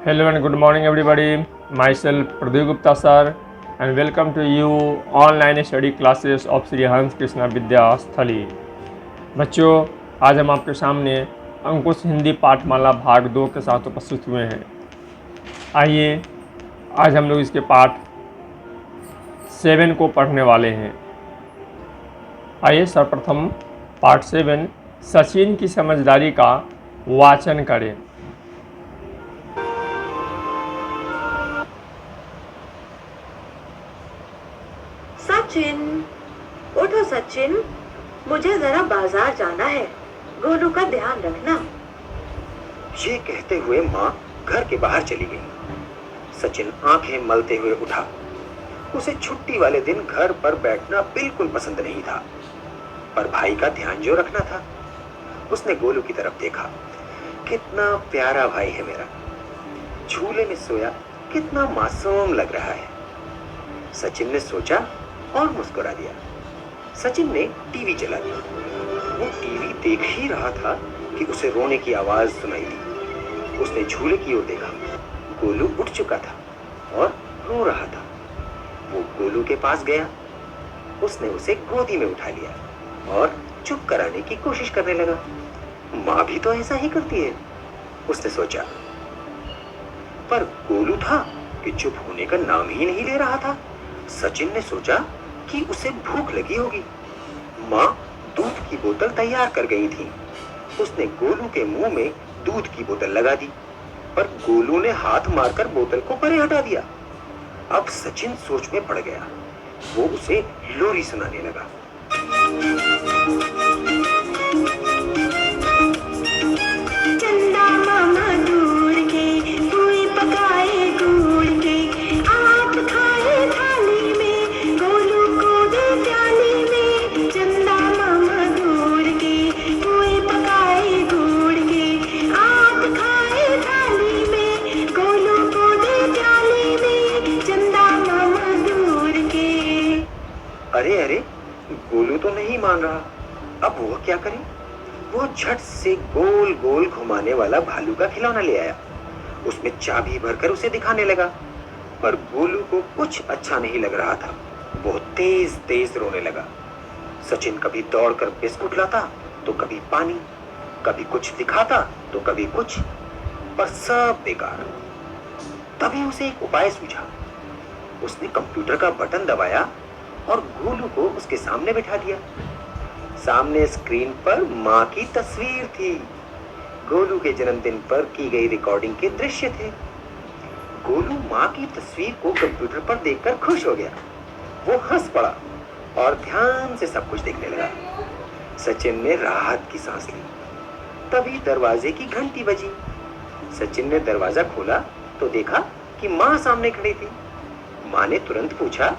Hello and good morning everybody. Myself Pradeep Gupta sir and welcome to you online study classes of Shri Hans Krishna विद्या स्थली। बच्चों, आज हम आपके सामने अंकुश हिंदी पाठमाला भाग 2 के साथ उपस्थित हुए हैं। आइए आज हम लोग इसके पाठ 7 को पढ़ने वाले हैं। आइए सर्वप्रथम पार्ट 7 सचिन की समझदारी का वाचन करें। सचिन, उठो सचिन, मुझे जरा बाजार जाना है। गोलू का ध्यान रखना। ये कहते हुए माँ घर के बाहर चली गई। सचिन आंखें मलते हुए उठा। उसे छुट्टी वाले दिन घर पर बैठना बिल्कुल पसंद नहीं था, पर भाई का ध्यान जो रखना था। उसने गोलू की तरफ देखा। कितना प्यारा भाई है मेरा, झूले में सोया कितना मासूम लग रहा है। सचिन ने सोचा और मुस्कुरा दिया। सचिन ने टीवी चला दिया। वो टीवी देख ही रहा था कि उसे रोने की आवाज सुनाई दी। उसने झूले की ओर देखा। गोलू उठ चुका था और रो रहा था। वो गोलू के पास गया। उसने उसे गोदी में उठा लिया और चुप कराने की कोशिश करने लगा। माँ भी तो ऐसा ही करती है, उसने सोचा। पर गोलू था कि चुप होने का नाम ही नहीं ले रहा था। सचिन ने सोचा कि उसे भूख लगी होगी। माँ दूध की बोतल तैयार कर गई थी। उसने गोलू के मुंह में दूध की बोतल लगा दी, पर गोलू ने हाथ मारकर बोतल को परे हटा दिया। अब सचिन सोच में पड़ गया। वो उसे लोरी सुनाने लगा। चंदा मामा दूर के, कोई पकाए गुड़ के, आप खाए थाली में, गोलू को दे प्याली में। चंदा मामा दूर के, कोई पकाए गुड़ के, आप खाए थाली में, गोलू को दे प्याली में। चंदा मामा दूर के। अरे अरे, गोलू तो नहीं मान रहा। अब वो क्या करे? वो झट से गोल गोल घुमाने वाला भालू का खिलौना ले आया। उसमें चाबी भरकर उसे दिखाने लगा, पर गोलू को कुछ अच्छा नहीं लग रहा था। वो तेज तेज रोने लगा। सचिन कभी दौड़कर बिस्कुट लाता तो कभी पानी, कभी कुछ दिखाता तो कभी कुछ, पर सब बेकार। तभी उसे एक उपाय सूझा। उसने कंप्यूटर का बटन दबाया और गोलू को उसके सामने बिठा दिया। सामने स्क्रीन पर माँ की तस्वीर थी। गोलू के जन्मदिन पर की गई रिकॉर्डिंग के दृश्य थे। गोलू माँ की तस्वीर को कंप्यूटर पर देखकर खुश हो गया। वो हंस पड़ा और ध्यान से सब कुछ देखने लगा। सचिन ने राहत की सांस ली। तभी दरवाजे की घंटी बजी। सचिन ने दरवाजा खोला तो देखा कि माँ सामने खड़ी थी। माँ ने तुरंत पूछा,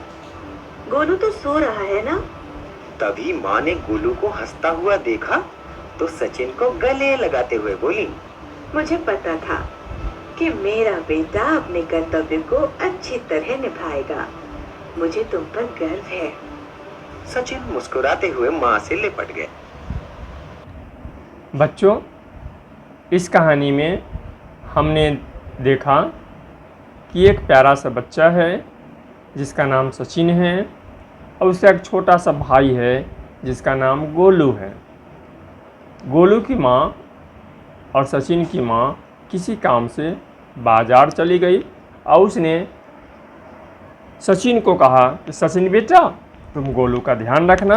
गोलू तो सो रहा है ना? तभी माँ ने गोलू को हंसता हुआ देखा तो सचिन को गले लगाते हुए बोली, मुझे पता था कि मेरा बेटा अपने कर्तव्य को अच्छी तरह निभाएगा। मुझे तुम पर गर्व है। सचिन मुस्कुराते हुए माँ से लिपट गए। बच्चों, इस कहानी में हमने देखा कि एक प्यारा सा बच्चा है जिसका नाम सचिन है और उसका एक छोटा सा भाई है जिसका नाम गोलू है। गोलू की माँ और सचिन की माँ किसी काम से बाज़ार चली गई और उसने सचिन को कहा कि सचिन बेटा, तुम गोलू का ध्यान रखना।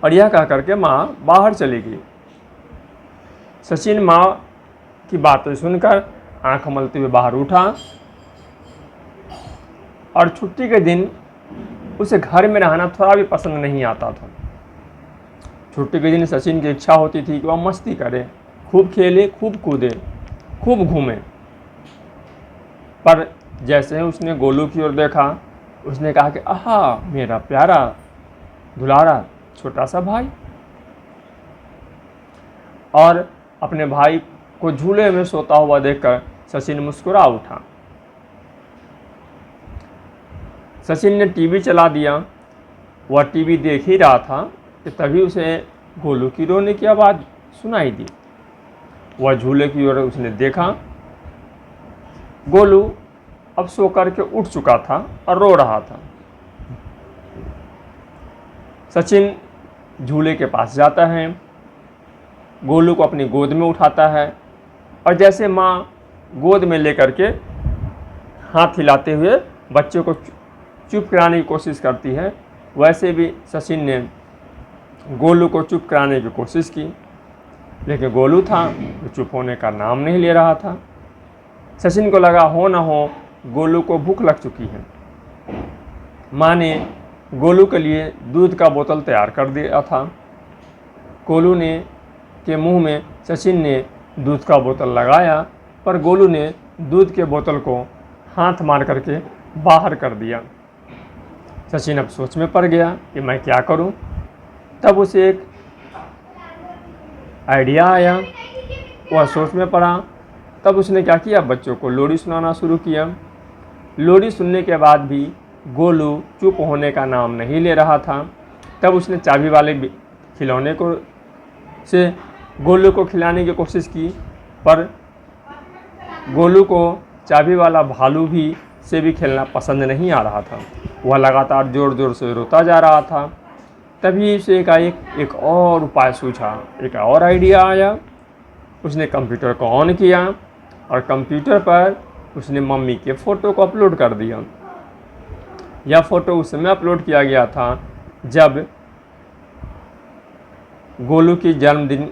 और यह कह करके माँ बाहर चली गई। सचिन माँ की बातें सुनकर आंख मलते हुए बाहर उठा और छुट्टी के दिन उसे घर में रहना थोड़ा भी पसंद नहीं आता था। छुट्टी के दिन सचिन की इच्छा होती थी कि वह मस्ती करे, खूब खेले, खूब कूदे, खूब घूमे। पर जैसे ही उसने गोलू की ओर देखा, उसने कहा कि आहा, मेरा प्यारा दुलारा छोटा सा भाई। और अपने भाई को झूले में सोता हुआ देखकर सचिन मुस्कुरा उठा। सचिन ने टीवी चला दिया। वह टीवी देख ही रहा था कि तभी उसे गोलू की रोने की आवाज़ सुनाई दी। वह झूले की ओर उसने देखा गोलू अब सो करके उठ चुका था और रो रहा था। सचिन झूले के पास जाता है, गोलू को अपनी गोद में उठाता है और जैसे माँ गोद में लेकर के हाथ हिलाते हुए बच्चे को चुप कराने की कोशिश करती है, वैसे भी सचिन ने गोलू को चुप कराने की कोशिश की, लेकिन गोलू था वो चुप होने का नाम नहीं ले रहा था। सचिन को लगा हो ना हो गोलू को भूख लग चुकी है। माँ ने गोलू के लिए दूध का बोतल तैयार कर दिया था। गोलू ने के मुंह में सचिन ने दूध का बोतल लगाया, पर गोलू ने दूध के बोतल को हाथ मार करके बाहर कर दिया। सचिन अब सोच में पड़ गया कि मैं क्या करूं। तब उसे एक आइडिया आया, वह सोच में पड़ा। तब उसने क्या किया, बच्चों को लोरी सुनाना शुरू किया। लोरी सुनने के बाद भी गोलू चुप होने का नाम नहीं ले रहा था। तब उसने चाबी वाले खिलौने को से गोलू को खिलाने की कोशिश की, पर गोलू को चाबी वाला भालू भी से भी खेलना पसंद नहीं आ रहा था। वह लगातार ज़ोर ज़ोर से रोता जा रहा था। तभी उसे एक और उपाय सूझा, एक और आइडिया आया। उसने कंप्यूटर को ऑन किया और कंप्यूटर पर उसने मम्मी के फ़ोटो को अपलोड कर दिया। यह फ़ोटो उस समय अपलोड किया गया था जब गोलू की जन्मदिन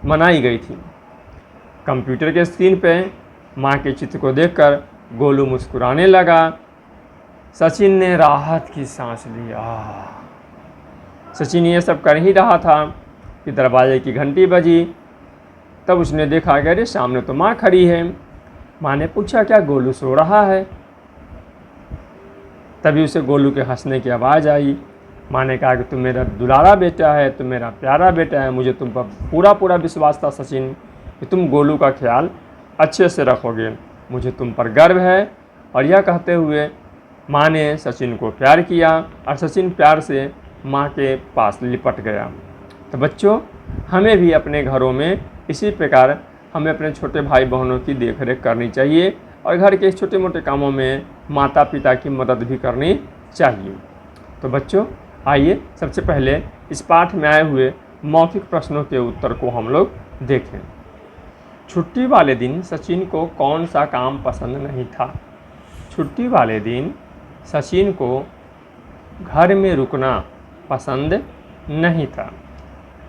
मनाई गई थी। कंप्यूटर के स्क्रीन पे माँ के चित्र को देखकर गोलू मुस्कुराने लगा। सचिन ने राहत की सांस लिया। सचिन ये सब कर ही रहा था कि दरवाजे की घंटी बजी। तब उसने देखा कि अरे सामने तो माँ खड़ी है। माँ ने पूछा क्या गोलू सो रहा है? तभी उसे गोलू के हंसने की आवाज़ आई। माँ ने कहा कि तुम मेरा दुलारा बेटा है, तुम मेरा प्यारा बेटा है, मुझे तुम पर पूरा विश्वास था सचिन कि तुम गोलू का ख्याल अच्छे से रखोगे, मुझे तुम पर गर्व है। और यह कहते हुए माँ ने सचिन को प्यार किया और सचिन प्यार से माँ के पास लिपट गया। तो बच्चों, हमें भी अपने घरों में इसी प्रकार हमें अपने छोटे भाई बहनों की देखरेख करनी चाहिए और घर के छोटे मोटे कामों में माता पिता की मदद भी करनी चाहिए। तो बच्चों, आइए सबसे पहले इस पाठ में आए हुए मौखिक प्रश्नों के उत्तर को हम लोग देखें। छुट्टी वाले दिन सचिन को कौन सा काम पसंद नहीं था? छुट्टी वाले दिन सचिन को घर में रुकना पसंद नहीं था।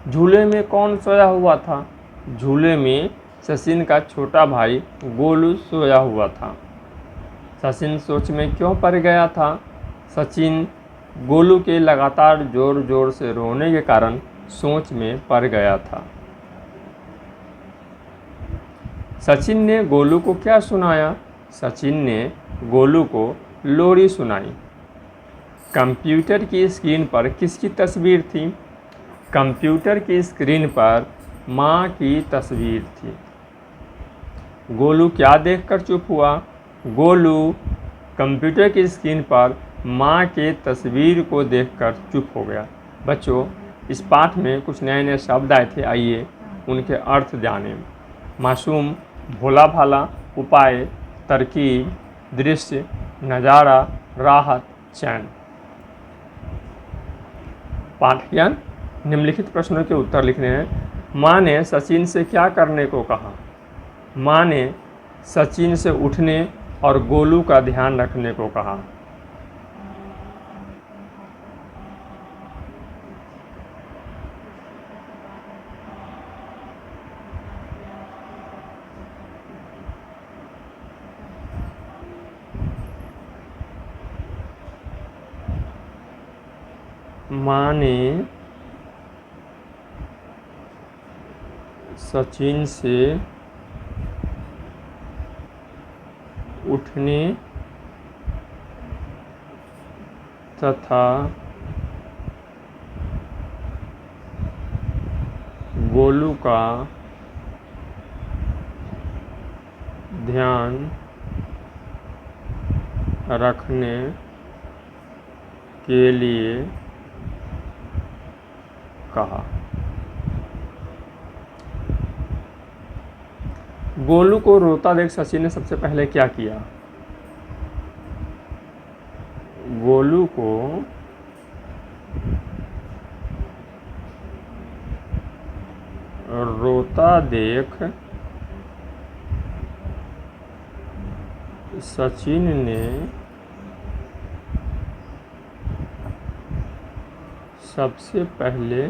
झूले में कौन सोया हुआ था? झूले में सचिन का छोटा भाई गोलू सोया हुआ था। सचिन सोच में क्यों पड़ गया था? सचिन गोलू के लगातार जोर जोर से रोने के कारण सोच में पड़ गया था। सचिन ने गोलू को क्या सुनाया? सचिन ने गोलू को लोरी सुनाई। कंप्यूटर की स्क्रीन पर किसकी तस्वीर थी? कंप्यूटर की स्क्रीन पर माँ की तस्वीर थी। गोलू क्या देखकर चुप हुआ? गोलू कंप्यूटर की स्क्रीन पर माँ के तस्वीर को देखकर चुप हो गया। बच्चों, इस पाठ में कुछ नए नए शब्द आए थे, आइए उनके अर्थ जानें। मासूम, भोला भाला, उपाय, तरकीब, दृश्य, नज़ारा, राहत, चैन। पाठ्यक्रम निम्नलिखित प्रश्नों के उत्तर लिखने हैं। माँ ने सचिन से क्या करने को कहा? माँ ने सचिन से उठने और गोलू का ध्यान रखने को कहा। माँ ने सचिन से उठने तथा गोलू का ध्यान रखने के लिए कहा। गोलू को रोता देख सचिन ने सबसे पहले क्या किया? गोलू को रोता देख सचिन ने सबसे पहले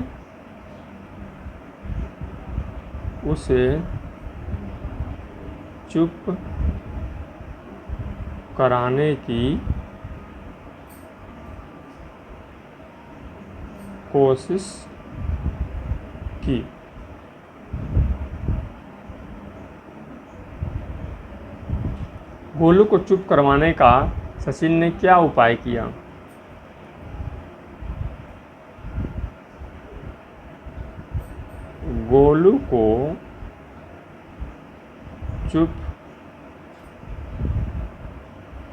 उसे चुप कराने की कोशिश की। गोलू को चुप करवाने का सचिन ने क्या उपाय किया? गोलू को चुप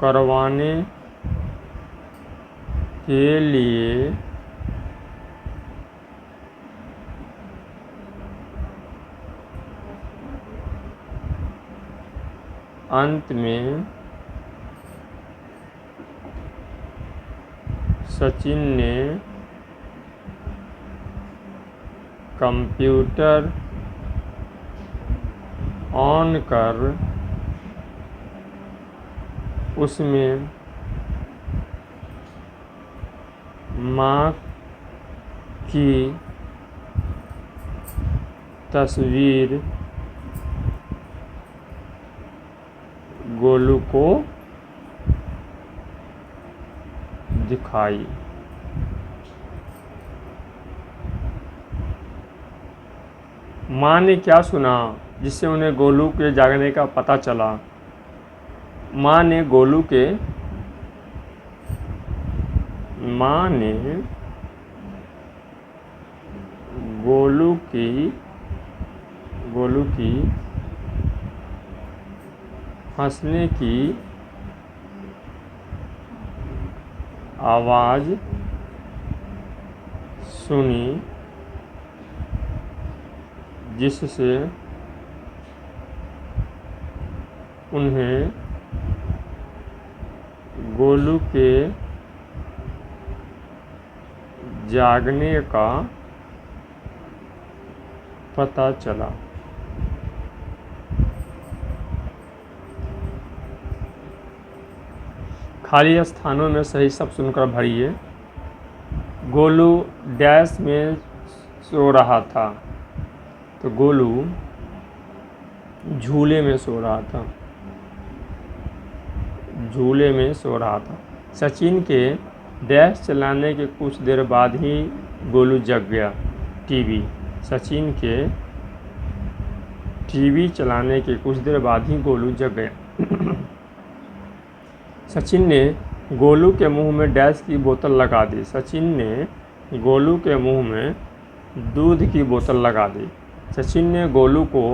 करवाने के लिए अंत में सचिन ने कंप्यूटर ऑन कर उसमें माँ की तस्वीर गोलू को दिखाई। माँ ने क्या सुना जिससे उन्हें गोलू के जागने का पता चला? माँ ने गोलू की हंसने की आवाज़ सुनी जिससे उन्हें गोलू के जागने का पता चला। खाली स्थानों में सही शब्द सुनकर भरिए। गोलू डैश में सो रहा था, तो गोलू झूले में सो रहा था। झूले में सो रहा था। सचिन के डैश चलाने के कुछ देर बाद ही गोलू जग गया। टीवी। सचिन के टीवी चलाने के कुछ देर बाद ही गोलू जग गया। सचिन ने गोलू के मुंह में डैश की बोतल लगा दी। सचिन ने गोलू के मुंह में दूध की बोतल लगा दी। सचिन ने गोलू को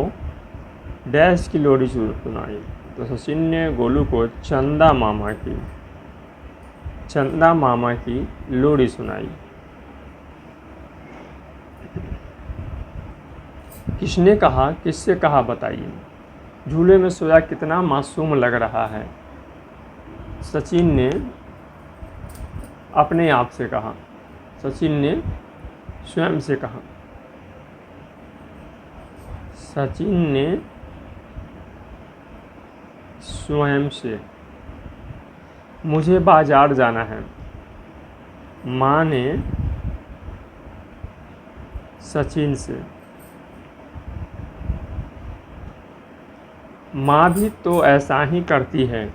डैश की लोरी सुनाई। तो सचिन ने गोलू को चंदा मामा की लोरी सुनाई। किसने कहा, किससे कहा बताइए? झूले में सोया कितना मासूम लग रहा है। सचिन ने अपने आप से कहा। सचिन ने स्वयं से कहा। सचिन ने स्वयं से। मुझे बाजार जाना है, माँ ने सचिन से। माँ भी तो ऐसा ही करती है,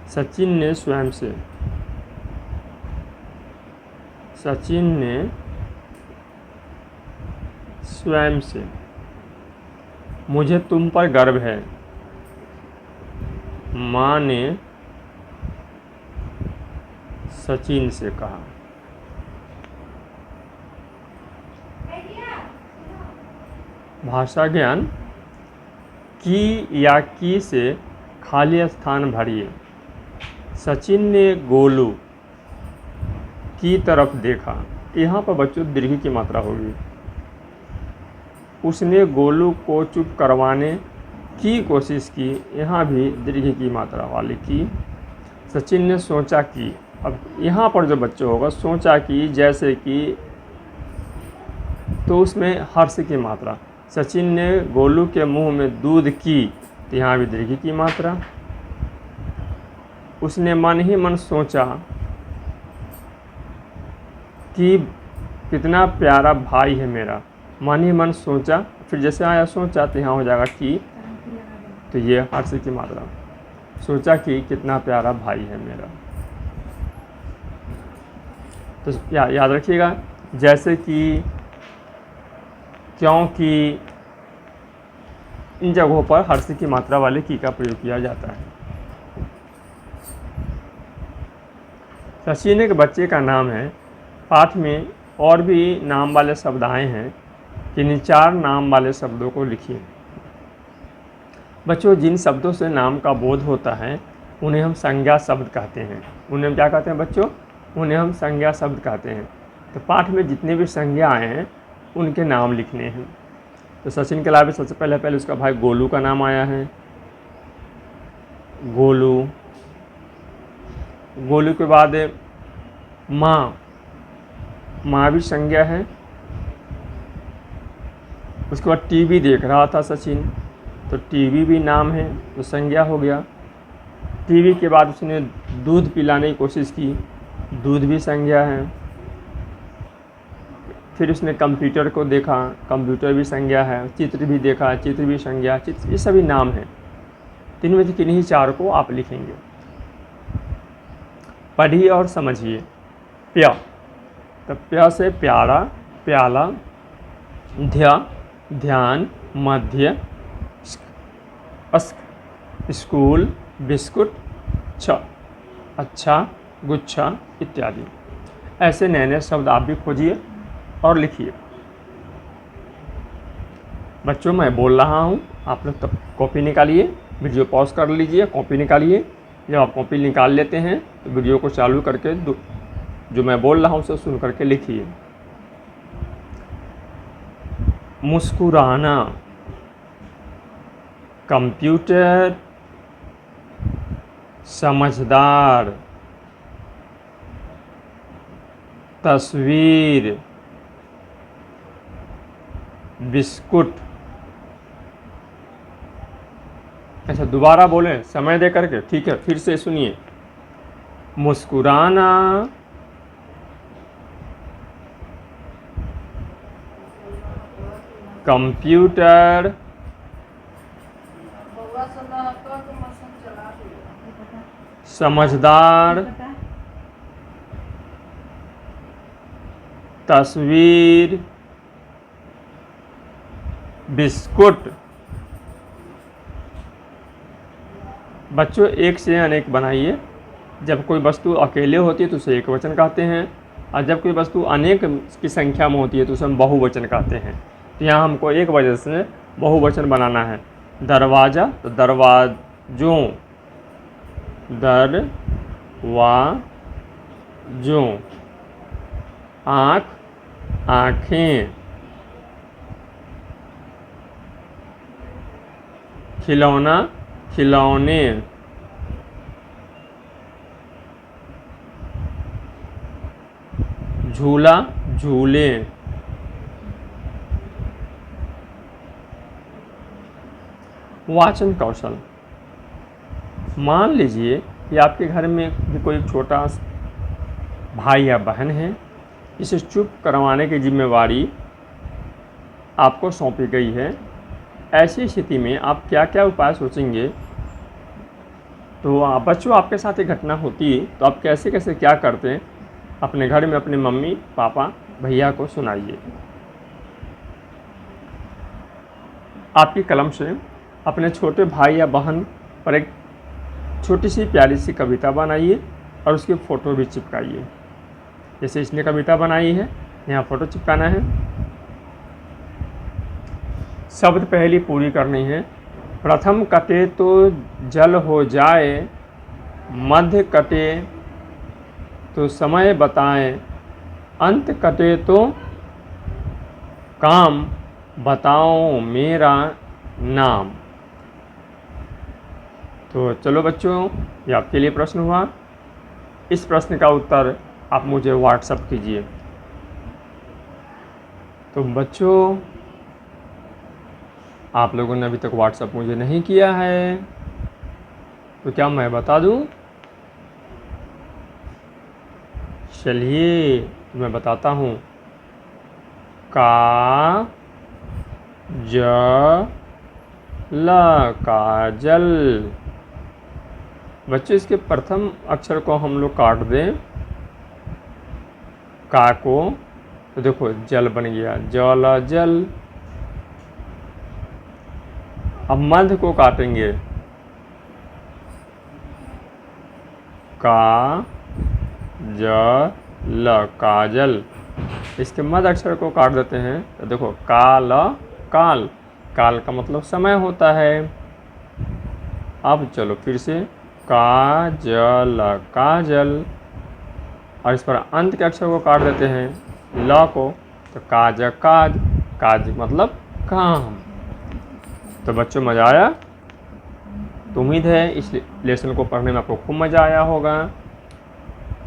सचिन ने स्वयं से। सचिन ने स्वयं से। मुझे तुम पर गर्व है, माँ ने सचिन से कहा। भाषा ज्ञान। की या की से खाली स्थान भरिए। सचिन ने गोलू की तरफ देखा। यहाँ पर बच्चों दीर्घ की मात्रा होगी। उसने गोलू को चुप करवाने की कोशिश की, यहाँ भी दीर्घ की मात्रा वाली की। सचिन ने सोचा कि, अब यहाँ पर जो बच्चे होगा सोचा कि, जैसे कि, तो उसमें हर्ष की मात्रा। सचिन ने गोलू के मुंह में दूध की, तो यहाँ भी दीर्घ की मात्रा। उसने मन ही मन सोचा कि कितना प्यारा भाई है मेरा। मन ही मन सोचा, फिर जैसे आया सोचा तो यहाँ हो जाएगा कि, तो ये हर्ष की मात्रा। सोचा कि कितना प्यारा भाई है मेरा। तो याद रखिएगा, जैसे कि, क्योंकि, इन जगहों पर हर्ष की मात्रा वाले की का प्रयोग किया जाता है। सचिन एक बच्चे का नाम है। पाठ में और भी नाम वाले शब्द आए हैं, किन्हीं 4 नाम वाले शब्दों को लिखिए। बच्चों, जिन शब्दों से नाम का बोध होता है उन्हें हम संज्ञा शब्द कहते हैं। उन्हें हम क्या कहते हैं बच्चों? उन्हें हम संज्ञा शब्द कहते हैं। तो पाठ में जितने भी संज्ञा आए हैं उनके नाम लिखने हैं। तो सचिन के अलावा सबसे पहले उसका भाई गोलू का नाम आया है। गोलू। गोलू के बाद माँ, माँ भी संज्ञा है। उसके बाद टीवी देख रहा था सचिन, तो टीवी भी नाम है, तो संज्ञा हो गया। टीवी के बाद उसने दूध पिलाने की कोशिश की, दूध भी संज्ञा है। फिर उसने कंप्यूटर को देखा, कंप्यूटर भी संज्ञा है। चित्र भी देखा, चित्र भी संज्ञा, चित्र, ये सभी नाम है। तीन में से किन्हीं 4 को आप लिखेंगे। पढ़िए और समझिए। प्या, तो प्या से प्यारा, प्याला। ध्या, ध्यान, मध्य, स्कूल, बिस्कुट। छ, अच्छा, गुच्छा इत्यादि। ऐसे नए नए शब्द आप भी खोजिए और लिखिए। बच्चों, मैं बोल रहा हूँ, आप लोग तब कॉपी निकालिए, वीडियो पॉज कर लीजिए, कॉपी निकालिए। जब आप कॉपी निकाल लेते हैं तो वीडियो को चालू करके जो मैं बोल रहा हूँ उसे सुन करके लिखिए। मुस्कुराना, कंप्यूटर, समझदार, तस्वीर, बिस्कुट। अच्छा, दोबारा बोलें समय दे करके, ठीक है? फिर से सुनिए। मुस्कुराना, कंप्यूटर, समझदार, तस्वीर, बिस्कुट। बच्चों, एक से अनेक बनाइए। जब कोई वस्तु अकेले होती है तो उसे एक वचन कहते हैं, और जब कोई वस्तु अनेक की संख्या में होती है तो उसे हम बहुवचन कहते हैं। तो यहाँ हमको एक वजह से बहुवचन बनाना है। दरवाज़ा, तो दरवाजों, दरवाजों। आँख, आँखें। खिलौना, खिलौने। झूला, झूले। वाचन कौशल। मान लीजिए कि आपके घर में भी कोई छोटा भाई या बहन है, इसे चुप करवाने की जिम्मेवारी आपको सौंपी गई है। ऐसी स्थिति में आप क्या क्या उपाय सोचेंगे? तो बच्चों, आपके साथ एक घटना होती है तो आप कैसे कैसे क्या करते हैं, अपने घर में अपने मम्मी पापा भैया को सुनाइए। आपकी कलम से अपने छोटे भाई या बहन पर एक छोटी सी प्यारी सी कविता बनाइए और उसकी फ़ोटो भी चिपकाइए। जैसे इसने कविता बनाई है, यहाँ फ़ोटो चिपकाना है। शब्द पहली पूरी करनी है। प्रथम कटे तो जल हो जाए, मध्य कटे तो समय बताएं, अंत कटे तो काम बताओ मेरा नाम। तो चलो बच्चों, ये आपके लिए प्रश्न हुआ। इस प्रश्न का उत्तर आप मुझे व्हाट्सएप कीजिए। तो बच्चों, आप लोगों ने अभी तक व्हाट्सएप मुझे नहीं किया है, तो क्या मैं बता दूं? चलिए मैं बताता हूँ। का ज ल, काजल। बच्चों, इसके प्रथम अक्षर को हम लोग काट दें, का को, तो देखो जल बन गया, जल जल। अब मध्य को काटेंगे, का ज ल, काजल। इसके मध्य अक्षर को काट देते हैं, तो देखो काल, काल। काल का मतलब समय होता है। अब चलो फिर से, काजल, काजल। और इस पर अंत के अक्षर को काट देते हैं, ल को, तो काज, काज। काज मतलब काम। तो बच्चों, मज़ा आया? तो उम्मीद है इस लेसन को पढ़ने में आपको खूब मज़ा आया होगा।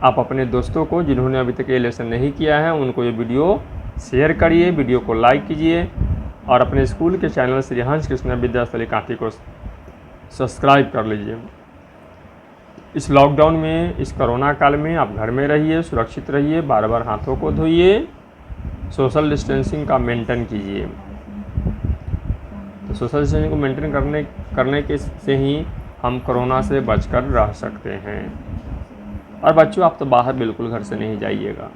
आप अपने दोस्तों को, जिन्होंने अभी तक ये लेसन नहीं किया है, उनको ये वीडियो शेयर करिए, वीडियो को लाइक कीजिए और अपने स्कूल के चैनल श्री हंस कृष्ण विद्यास्थली कांटी को सब्सक्राइब कर लीजिए। इस लॉकडाउन में, इस कोरोना काल में आप घर में रहिए, सुरक्षित रहिए, बार बार हाथों को धोइए, सोशल डिस्टेंसिंग का मेंटेन कीजिए। तो सोशल डिस्टेंसिंग को मेंटेन करने के से ही हम कोरोना से बचकर रह सकते हैं। और बच्चों, आप तो बाहर बिल्कुल घर से नहीं जाइएगा।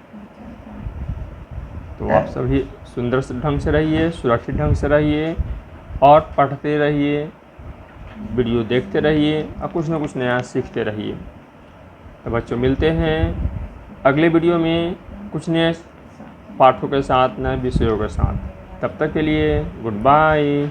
तो आप सभी सुंदर ढंग से रहिए, सुरक्षित ढंग से रहिए और पढ़ते रहिए, वीडियो देखते रहिए और कुछ ना कुछ नया सीखते रहिए। तो बच्चों, मिलते हैं अगले वीडियो में कुछ नए पाठों के साथ, नए विषयों के साथ। तब तक के लिए गुड बाय।